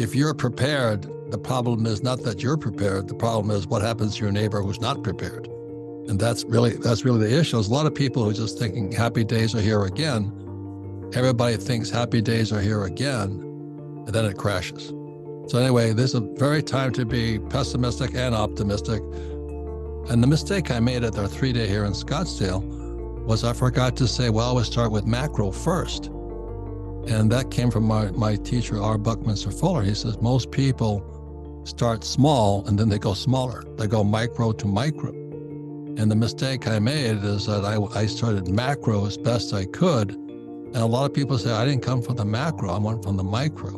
if you're prepared, the problem is not that you're prepared. The problem is what happens to your neighbor who's not prepared. And that's really the issue. There's a lot of people who are just thinking happy days are here again. Everybody thinks happy days are here again, and then it crashes. So anyway, this is a very time to be pessimistic and optimistic. And the mistake I made at our 3-day here in Scottsdale was I forgot to say, well, we'll start with macro first. And that came from my teacher, R. Buckminster Fuller. He says, most people start small and then they go smaller. They go micro to micro. And the mistake I made is that I started macro as best I could. And a lot of people say, I didn't come from the macro, I went from the micro.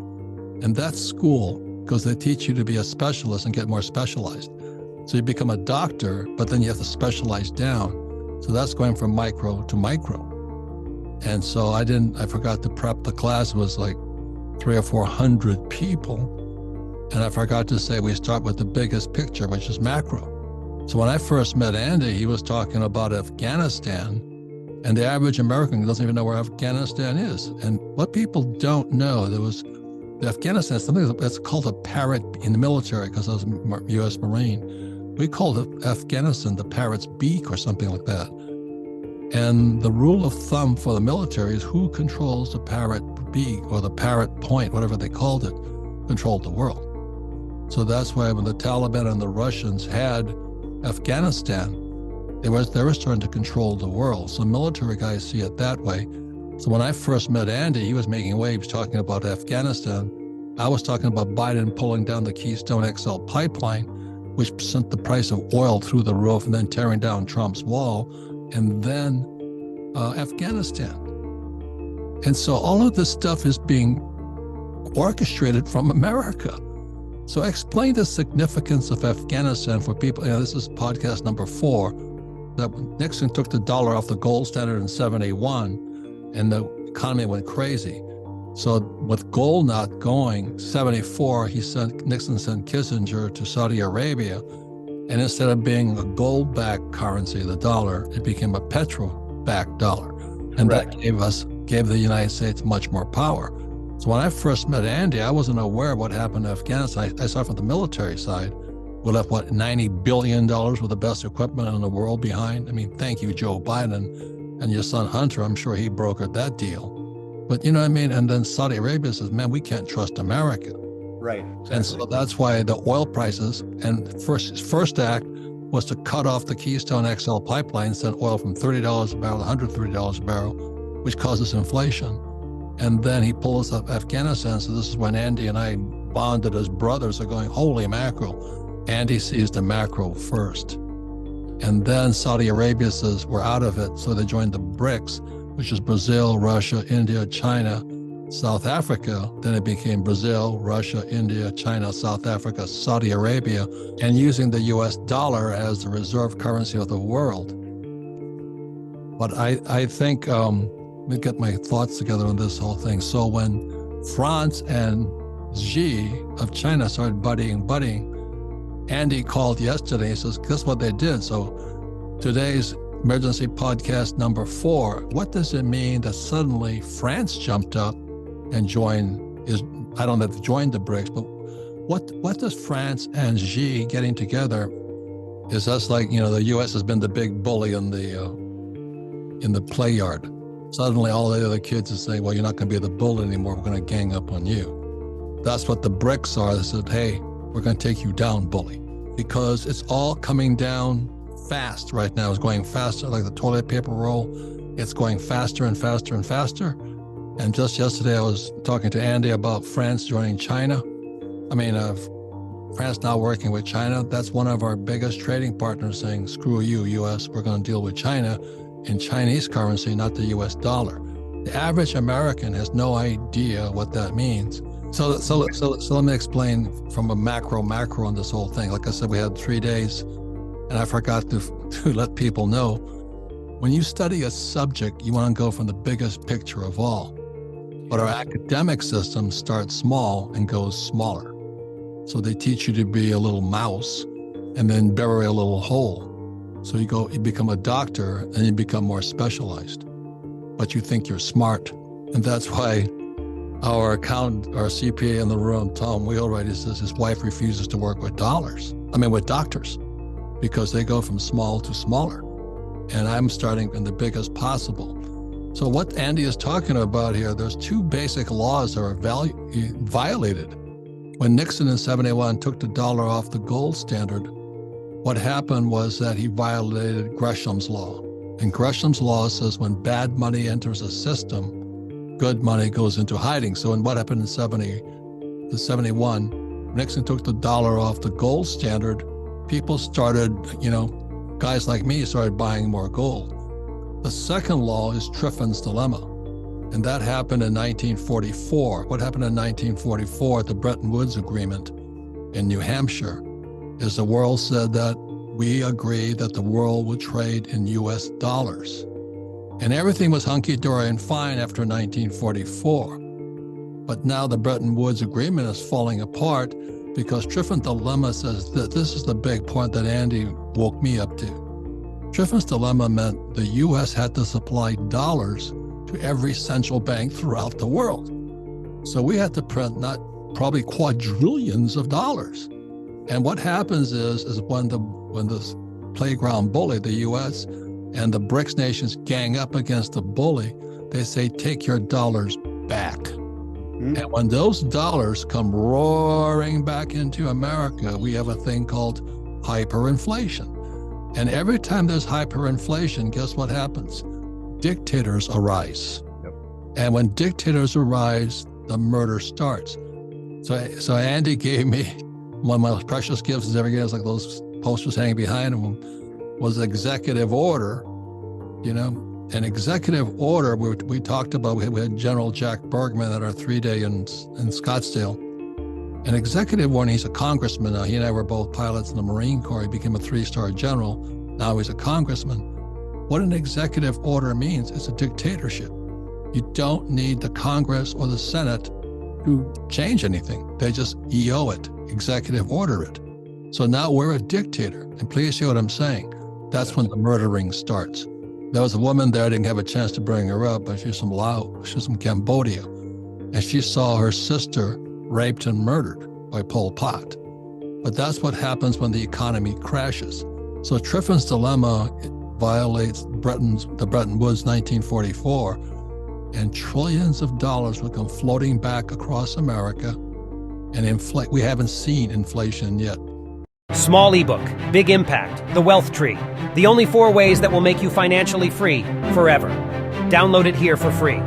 And that's school, because they teach you to be a specialist and get more specialized. So you become a doctor, but then you have to specialize down. So that's going from micro to micro. And so I forgot to prep the class. It was like 300 or 400 people. And I forgot to say, we start with the biggest picture, which is macro. So when I first met Andy, he was talking about Afghanistan. And the average American doesn't even know where Afghanistan is. And what people don't know, Afghanistan is something that's called a parrot in the military, because I was a U.S. Marine. We called Afghanistan the parrot's beak or something like that. And the rule of thumb for the military is who controls the parrot beak or the parrot point, whatever they called it, controlled the world. So that's why when the Taliban and the Russians had Afghanistan, they were starting to control the world. So military guys see it that way. So when I first met Andy, he was making waves talking about Afghanistan. I was talking about Biden pulling down the Keystone XL pipeline, which sent the price of oil through the roof, and then tearing down Trump's wall, and then Afghanistan. And so all of this stuff is being orchestrated from America. So explain the significance of Afghanistan for people. This is podcast number 4. That Nixon took the dollar off the gold standard in 71, and the economy went crazy. So with gold not going, 74, Nixon sent Kissinger to Saudi Arabia, and instead of being a gold-backed currency, the dollar, it became a petrol-backed dollar, and that gave the United States much more power. So when I first met Andy, I wasn't aware of what happened in Afghanistan. I saw from the military side. We left, $90 billion with the best equipment in the world behind? I mean, thank you, Joe Biden, and your son Hunter. I'm sure he brokered that deal. But you know what I mean? And then Saudi Arabia says, man, we can't trust America. Right. Exactly. And so that's why the oil prices, and first act was to cut off the Keystone XL pipeline, send oil from $30 a barrel to $130 a barrel, which causes inflation. And then he pulled us up Afghanistan. So this is when Andy and I bonded as brothers, are going, holy mackerel. Andy sees the macro first. And then Saudi Arabia says, we're out of it. So they joined the BRICS, which is Brazil, Russia, India, China, South Africa. Then it became Brazil, Russia, India, China, South Africa, Saudi Arabia, and using the US dollar as the reserve currency of the world. But I think, let me get my thoughts together on this whole thing. So when France and Xi of China started buddying, Andy called yesterday. He says, guess what they did? So today's emergency podcast number 4, what does it mean that suddenly France jumped up and I don't know if they joined the BRICS, but what does France and Xi getting together, is that's like, the U.S. has been the big bully in the play yard. Suddenly all the other kids are saying, well, you're not going to be the bully anymore. We're going to gang up on you. That's what the BRICS are. They said, hey, we're going to take you down, bully, because it's all coming down fast right now. It's going faster, like the toilet paper roll. It's going faster and faster and faster. And just yesterday, I was talking to Andy about France joining China. France now working with China. That's one of our biggest trading partners saying, screw you, U.S., we're going to deal with China in Chinese currency, not the U.S. dollar. The average American has no idea what that means. So let me explain from a macro on this whole thing. Like I said, we had 3 days, and I forgot to let people know, when you study a subject, you want to go from the biggest picture of all. But our academic system starts small and goes smaller. So they teach you to be a little mouse and then bury a little hole. So you become a doctor and you become more specialized, but you think you're smart. And that's why our CPA in the room, Tom Wheelwright, he says his wife refuses to work with with doctors, because they go from small to smaller. And I'm starting in the biggest possible. So what Andy is talking about here, there's two basic laws that are violated. When Nixon in 71 took the dollar off the gold standard, what happened was that he violated Gresham's law. And Gresham's law says when bad money enters a system, good money goes into hiding. So what happened in 71, Nixon took the dollar off the gold standard, people started, guys like me started buying more gold. The second law is Triffin's dilemma, and that happened in 1944. What happened in 1944 at the Bretton Woods Agreement in New Hampshire is the world said that we agreed that the world would trade in US dollars. And everything was hunky-dory and fine after 1944. But now the Bretton Woods Agreement is falling apart because Triffin's dilemma says that this is the big point that Andy woke me up to. Triffin's dilemma meant the U.S. had to supply dollars to every central bank throughout the world. So we had to print probably quadrillions of dollars. And what happens is when the playground bully, the U.S., and the BRICS nations gang up against the bully, they say, take your dollars back. Mm-hmm. And when those dollars come roaring back into America, we have a thing called hyperinflation. And every time there's hyperinflation, guess what happens? Dictators arise. Yep. And when dictators arise, the murder starts. So Andy gave me one of my precious gifts is every year, it's like those posters hanging behind him, was executive order. An executive order, we talked about, we had General Jack Bergman at our 3-day in Scottsdale. An executive order, he's a congressman now. He and I were both pilots in the Marine Corps. He became a 3-star general. Now he's a congressman. What an executive order means is a dictatorship. You don't need the Congress or the Senate to change anything. They just EO it, executive order it. So now we're a dictator. And please see what I'm saying. That's when the murdering starts. There was a woman there, I didn't have a chance to bring her up, but she's from Laos, she's from Cambodia. And she saw her sister raped and murdered by Pol Pot. But that's what happens when the economy crashes. So Triffin's dilemma violates the Bretton Woods 1944, and trillions of dollars will come floating back across America and we haven't seen inflation yet. Small ebook, big impact, the wealth tree. The only 4 ways that will make you financially free forever. Download it here for free.